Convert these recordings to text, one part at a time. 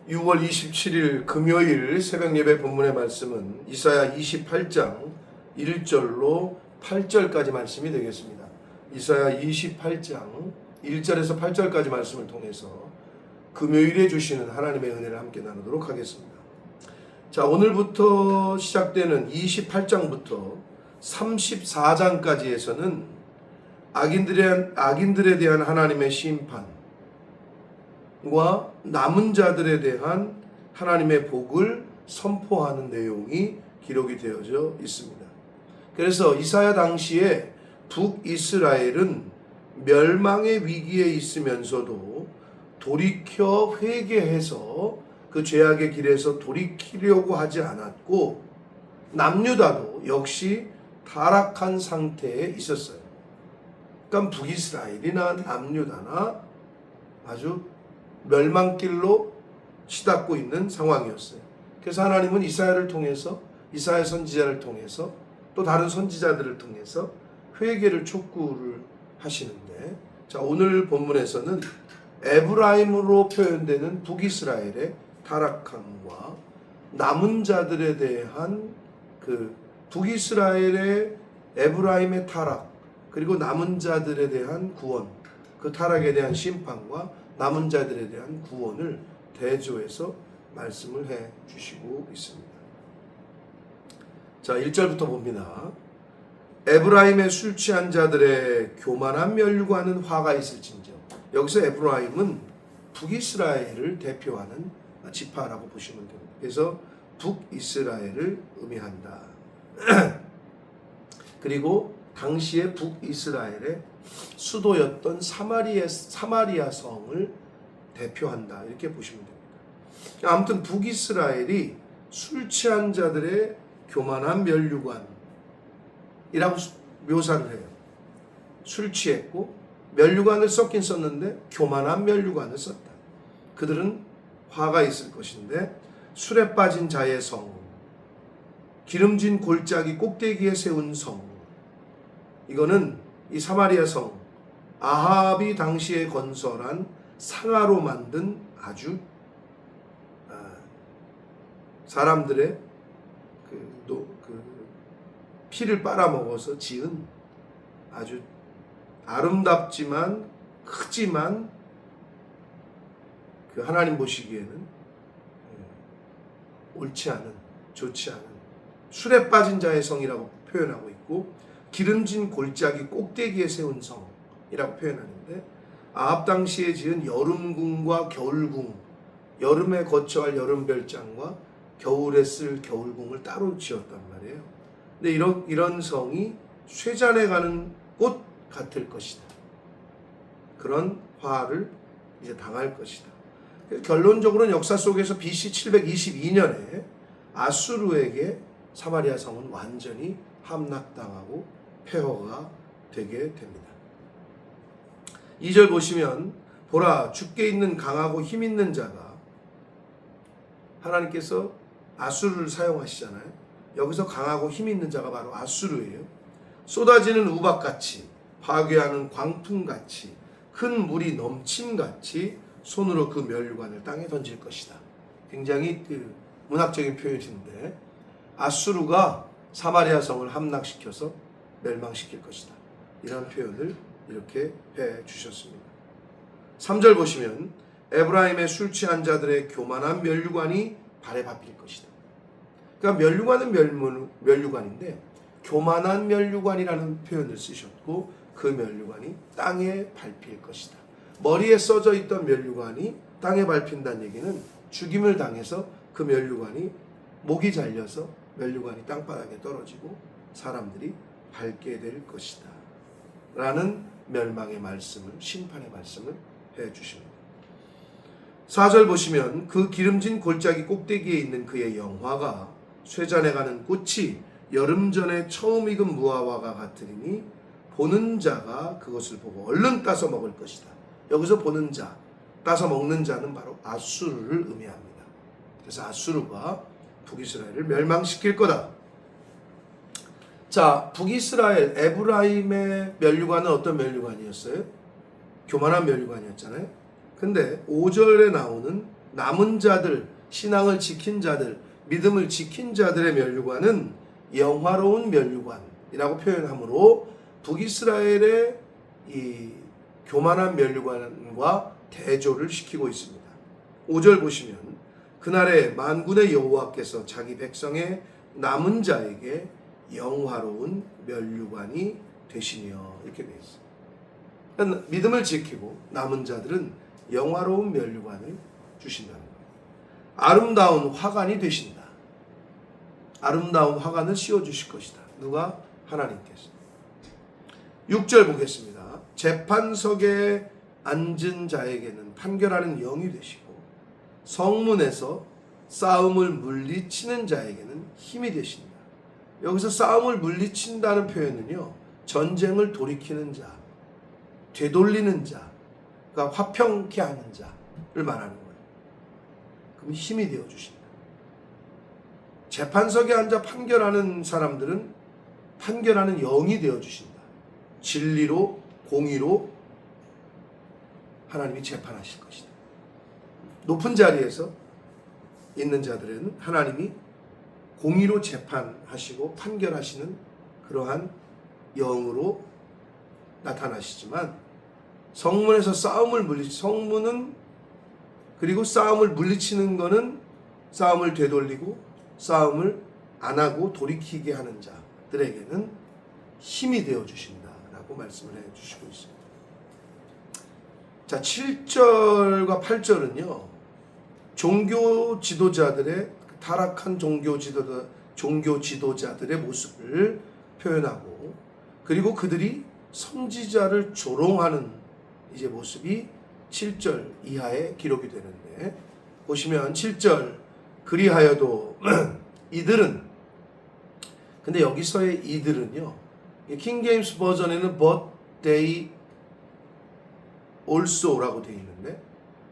6월 27일 금요일 새벽 예배 본문의 말씀은 이사야 28장 1절로 8절까지 말씀이 되겠습니다. 이사야 28장 1절에서 8절까지 말씀을 통해서 금요일에 주시는 하나님의 은혜를 함께 나누도록 하겠습니다. 자, 오늘부터 시작되는 28장부터 34장까지에서는 악인들에 대한 하나님의 심판과 남은 자들에 대한 하나님의 복을 선포하는 내용이 기록이 되어져 있습니다. 그래서 이사야 당시에 북이스라엘은 멸망의 위기에 있으면서도 돌이켜 회개해서 그 죄악의 길에서 돌이키려고 하지 않았고, 남유다도 역시 타락한 상태에 있었어요. 그러니까 북이스라엘이나 남유다나 아주 멸망길로 치닫고 있는 상황이었어요. 그래서 하나님은 이사야를 통해서, 이사야 선지자를 통해서, 또 다른 선지자들을 통해서 회개를 촉구를 하시는데, 자, 오늘 본문에서는 에브라임으로 표현되는 북이스라엘의 타락함과 남은 자들에 대한 그 북이스라엘의 에브라임의 타락, 그리고 남은 자들에 대한 구원, 그 타락에 대한 심판과 남은 자들에 대한 구원을 대조해서 말씀을 해 주시고 있습니다. 자, 1절부터 봅니다. 에브라임의 술 취한 자들의 교만한 멸류관은 화가 있을진저. 여기서 에브라임은 북이스라엘을 대표하는 지파라고 보시면 됩니다. 그래서 북이스라엘을 의미한다. 그리고 당시에 북이스라엘의 수도였던 사마리아 성을 대표한다, 이렇게 보시면 됩니다. 아무튼 북이스라엘이 술 취한 자들의 교만한 멸류관이라고 묘사를 해요. 술 취했고 멸류관을 썼긴 썼는데 교만한 멸류관을 썼다. 그들은 화가 있을 것인데, 술에 빠진 자의 성, 기름진 골짜기 꼭대기에 세운 성, 이거는 이 사마리아 성, 아합이 당시에 건설한 상아로 만든 아주 사람들의 피를 빨아먹어서 지은 아주 아름답지만 크지만 그 하나님 보시기에는 옳지 않은, 좋지 않은 술에 빠진 자의 성이라고 표현하고 있고, 기름진 골짜기 꼭대기에 세운 성이라고 표현하는데, 아합 당시에 지은 여름궁과 겨울궁, 여름에 거처할 여름별장과 겨울에 쓸 겨울궁을 따로 지었단 말이에요. 근데 이런 성이 쇠잔에 가는 꽃 같을 것이다. 그런 화를 이제 당할 것이다. 결론적으로는 역사 속에서 BC 722년에 아수르에게 사마리아 성은 완전히 함락당하고 폐허가 되게 됩니다. 2절 보시면, 보라, 주께 있는 강하고 힘 있는 자가, 하나님께서 아수르를 사용하시잖아요. 여기서 강하고 힘 있는 자가 바로 아수르예요. 쏟아지는 우박같이, 파괴하는 광풍같이, 큰 물이 넘침같이 손으로 그 멸류관을 땅에 던질 것이다. 굉장히 문학적인 표현인데, 아수르가 사마리아 성을 함락시켜서 멸망시킬 것이다, 이런 표현을 이렇게 해 주셨습니다. 3절 보시면, 에브라임의 술 취한 자들의 교만한 멸류관이 발에 밟힐 것이다. 그러니까 멸류관은 멸류관인데 교만한 멸류관이라는 표현을 쓰셨고, 그 멸류관이 땅에 밟힐 것이다. 머리에 써져 있던 멸류관이 땅에 밟힌다는 얘기는 죽임을 당해서 그 멸류관이 목이 잘려서 멸류관이 땅바닥에 떨어지고 사람들이 밟게 될 것이다 라는 멸망의 말씀을, 심판의 말씀을 해 주십니다. 4절 보시면, 그 기름진 골짜기 꼭대기에 있는 그의 영화가 쇠잔에 가는 꽃이 여름전에 처음 익은 무화과가 같으리니 보는 자가 그것을 보고 얼른 따서 먹을 것이다. 여기서 보는 자, 따서 먹는 자는 바로 아수르를 의미합니다. 그래서 아수르가 북이스라엘을 멸망시킬 거다. 자, 북이스라엘, 에브라임의 멸류관은 어떤 멸류관이었어요? 교만한 멸류관이었잖아요. 근데 5절에 나오는 남은 자들, 신앙을 지킨 자들, 믿음을 지킨 자들의 면류관은 영화로운 면류관이라고 표현하므로 북이스라엘의 이 교만한 면류관과 대조를 시키고 있습니다. 5절 보시면 그날에 만군의 여호와께서 자기 백성의 남은 자에게 영화로운 면류관이 되시며 이렇게 되어 있습니다. 그러니까 믿음을 지키고 남은 자들은 영화로운 면류관을 주신다는 거예요. 아름다운 화관이 되신다. 아름다운 화관을 씌워주실 것이다. 누가? 하나님께서. 6절 보겠습니다. 재판석에 앉은 자에게는 판결하는 영이 되시고 성문에서 싸움을 물리치는 자에게는 힘이 되신다. 여기서 싸움을 물리친다는 표현은요, 전쟁을 돌이키는 자, 되돌리는 자, 그러니까 화평케 하는 자를 말하는 거예요. 그럼 힘이 되어 주신다. 재판석에 앉아 판결하는 사람들은 판결하는 영이 되어 주신다. 진리로, 공의로 하나님이 재판하실 것이다. 높은 자리에서 있는 자들은 하나님이 공의로 재판하시고 판결하시는 그러한 영으로 나타나시지만 성문에서 싸움을 성문은 그리고 싸움을 물리치는 것은 싸움을 되돌리고 싸움을 안 하고 돌이키게 하는 자들에게는 힘이 되어 주신다라고 말씀을 해 주시고 있습니다. 자, 7절과 8절은요. 종교 지도자들의 타락한 종교 지도자들의 모습을 표현하고 그리고 그들이 선지자를 조롱하는 이제 모습이 7절 이하에 기록이 되는데 보시면 7절 그리하여도 이들은 근데 여기서의 이들은요 킹제임스 버전에는 but they also라고 되어 있는데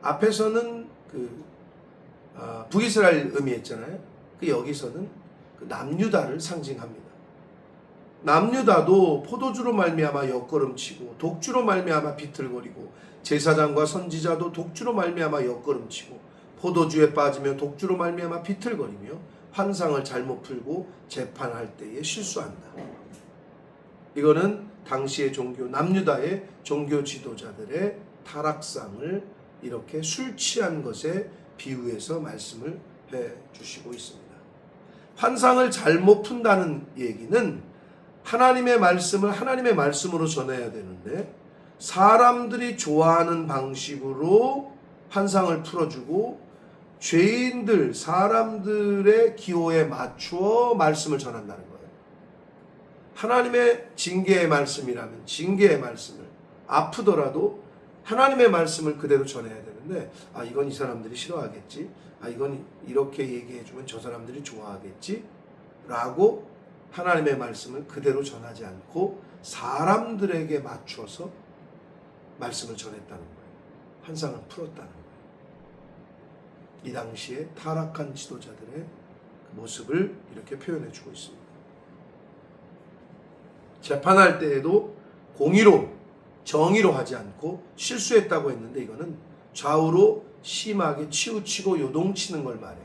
앞에서는 북이스라엘 의미했잖아요. 여기서는 남유다를 상징합니다. 남유다도 포도주로 말미암아 엿걸음치고 독주로 말미암아 비틀거리고 제사장과 선지자도 독주로 말미암아 엿걸음치고 포도주에 빠지며 독주로 말미암아 비틀거리며 환상을 잘못 풀고 재판할 때에 실수한다. 이거는 당시의 종교 남유다의 종교 지도자들의 타락상을 이렇게 술 취한 것에 비유해서 말씀을 해 주시고 있습니다. 환상을 잘못 푼다는 얘기는 하나님의 말씀을 하나님의 말씀으로 전해야 되는데 사람들이 좋아하는 방식으로 환상을 풀어주고 죄인들, 사람들의 기호에 맞추어 말씀을 전한다는 거예요. 하나님의 징계의 말씀이라면 징계의 말씀을 아프더라도 하나님의 말씀을 그대로 전해야 되는데 이건 이 사람들이 싫어하겠지, 이건 이렇게 얘기해주면 저 사람들이 좋아하겠지 라고 하나님의 말씀을 그대로 전하지 않고 사람들에게 맞추어서 말씀을 전했다는 거예요. 환상을 풀었다는 거예요. 이 당시에 타락한 지도자들의 모습을 이렇게 표현해 주고 있습니다. 재판할 때에도 공의로 정의로 하지 않고 실수했다고 했는데 이거는 좌우로 심하게 치우치고 요동치는 걸 말해요.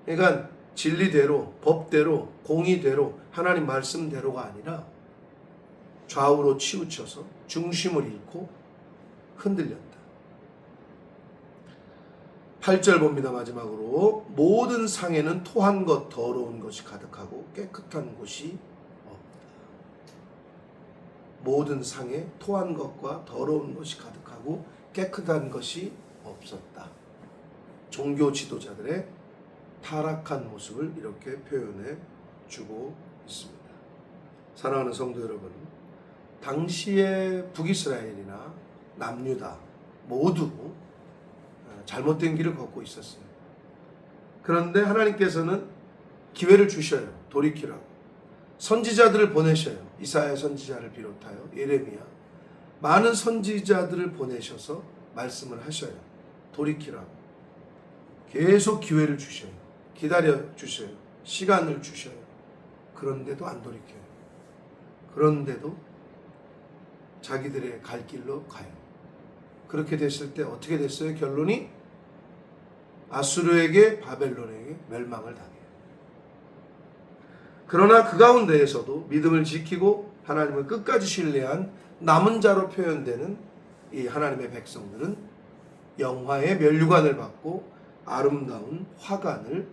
그러니까 진리대로, 법대로, 공의대로, 하나님 말씀대로가 아니라 좌우로 치우쳐서 중심을 잃고 흔들렸다. 8절 봅니다. 마지막으로 모든 상에는 토한 것, 더러운 것이 가득하고 깨끗한 곳이 없다. 모든 상에 토한 것과 더러운 것이 가득하고 깨끗한 것이 없었다. 종교 지도자들의 타락한 모습을 이렇게 표현해 주고 있습니다. 사랑하는 성도 여러분, 당시의 북이스라엘이나 남유다 모두 잘못된 길을 걷고 있었어요. 그런데 하나님께서는 기회를 주셔요. 돌이키라고. 선지자들을 보내셔요. 이사야 선지자를 비롯하여 예레미야 많은 선지자들을 보내셔서 말씀을 하셔요. 돌이키라고. 계속 기회를 주셔요. 기다려 주셔요. 시간을 주셔요. 그런데도 안 돌이켜요. 그런데도 자기들의 갈 길로 가요. 그렇게 됐을 때 어떻게 됐어요? 결론이 아수르에게 바벨론에게 멸망을 당해요. 그러나 그 가운데에서도 믿음을 지키고 하나님을 끝까지 신뢰한 남은 자로 표현되는 이 하나님의 백성들은 영화의 면류관을 받고 아름다운 화관을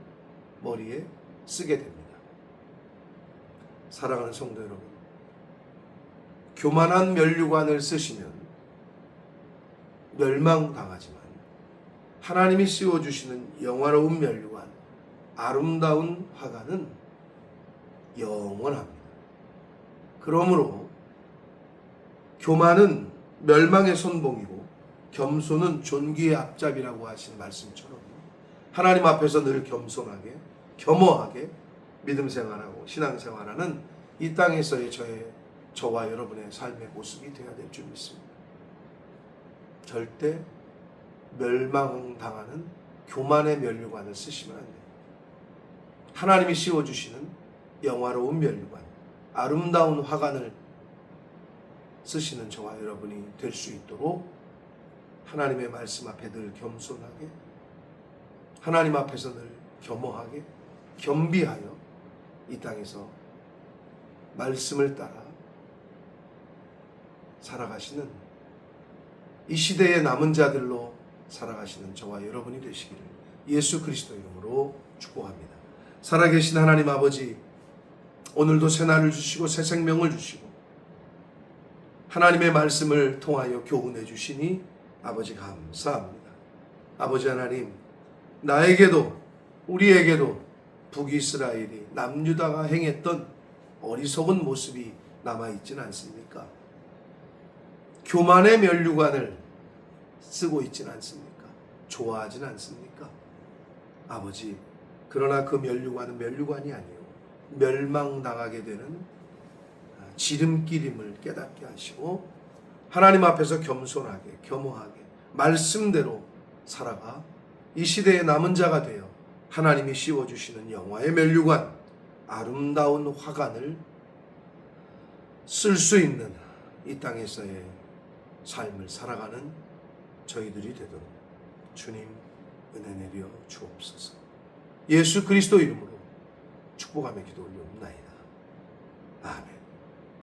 머리에 쓰게 됩니다. 사랑하는 성도 여러분, 교만한 면류관을 쓰시면 멸망당하지만 하나님이 씌워주시는 영화로운 면류관, 아름다운 화관은 영원합니다. 그러므로 교만은 멸망의 선봉이고 겸손은 존귀의 앞잡이라고 하신 말씀처럼 하나님 앞에서 늘 겸손하게, 겸허하게 믿음 생활하고 신앙 생활하는 이 땅에서의 저와 여러분의 삶의 모습이 되어야 될 줄 믿습니다. 절대 멸망당하는 교만의 면류관을 쓰시면 안 돼요. 하나님이 씌워주시는 영화로운 면류관, 아름다운 화관을 쓰시는 저와 여러분이 될 수 있도록 하나님의 말씀 앞에 늘 겸손하게, 하나님 앞에서 늘 겸허하게, 겸비하여 이 땅에서 말씀을 따라 살아가시는 이 시대의 남은 자들로 살아가시는 저와 여러분이 되시기를 예수 그리스도 이름으로 축복합니다. 살아계신 하나님 아버지, 오늘도 새 날을 주시고 새 생명을 주시고 하나님의 말씀을 통하여 교훈해 주시니 아버지 감사합니다. 아버지 하나님, 나에게도 우리에게도 북이스라엘이 남유다가 행했던 어리석은 모습이 남아있지는 않습니까? 교만의 면류관을 쓰고 있지는 않습니까? 좋아하지는 않습니까? 아버지, 그러나 그 면류관은 면류관이 아니요 멸망당하게 되는 지름길임을 깨닫게 하시고 하나님 앞에서 겸손하게, 겸허하게 말씀대로 살아가 이 시대의 남은 자가 되어 하나님이 씌워주시는 영화의 면류관, 아름다운 화관을 쓸 수 있는 이 땅에서의 삶을 살아가는 저희들이 되도록 주님 은혜 내려 주옵소서. 예수 그리스도 이름으로 축복하며 기도 올려옵나이다. 아멘.